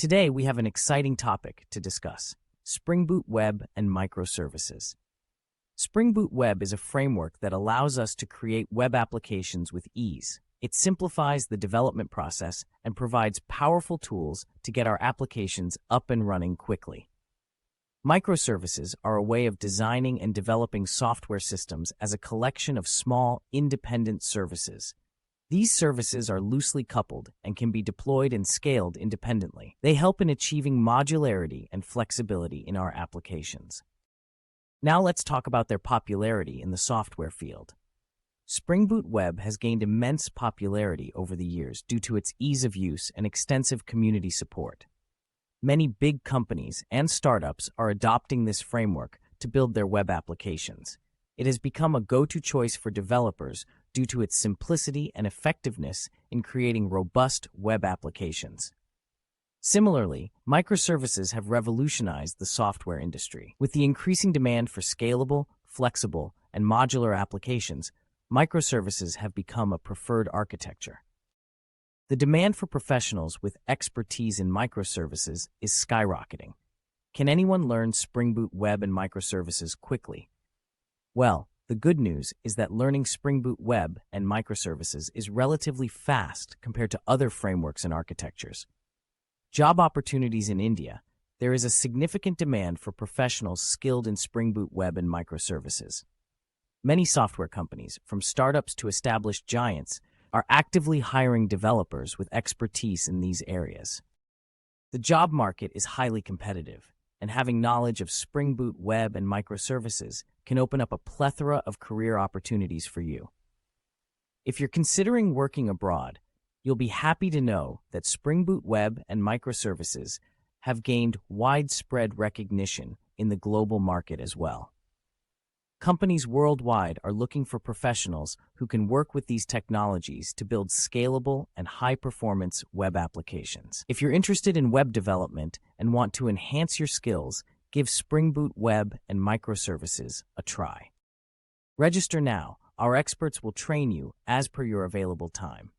Today, we have an exciting topic to discuss: SpringBoot Web and Microservices. SpringBoot Web is a framework that allows us to create web applications with ease. It simplifies the development process and provides powerful tools to get our applications up and running quickly. Microservices are a way of designing and developing software systems as a collection of small, independent services. These services are loosely coupled and can be deployed and scaled independently. They help in achieving modularity and flexibility in our applications. Now let's talk about their popularity in the software field. SpringBoot Web has gained immense popularity over the years due to its ease of use and extensive community support. Many big companies and startups are adopting this framework to build their web applications. It has become a go-to choice for developers due to its simplicity and effectiveness in creating robust web applications. Similarly, microservices have revolutionized the software industry. With the increasing demand for scalable, flexible, and modular applications, microservices have become a preferred architecture. The demand for professionals with expertise in microservices is skyrocketing. Can anyone learn SpringBoot Web and Microservices quickly? Well, the good news is that learning SpringBoot Web and Microservices is relatively fast compared to other frameworks and architectures. Job opportunities in India: there is a significant demand for professionals skilled in SpringBoot Web and Microservices. Many software companies, from startups to established giants, are actively hiring developers with expertise in these areas. The job market is highly competitive, and having knowledge of SpringBoot Web and Microservices can open up a plethora of career opportunities for you. If you're considering working abroad, you'll be happy to know that SpringBoot Web and Microservices have gained widespread recognition in the global market as well. Companies worldwide are looking for professionals who can work with these technologies to build scalable and high-performance web applications. If you're interested in web development and want to enhance your skills, give SpringBoot Web and Microservices a try. Register now. Our experts will train you as per your available time.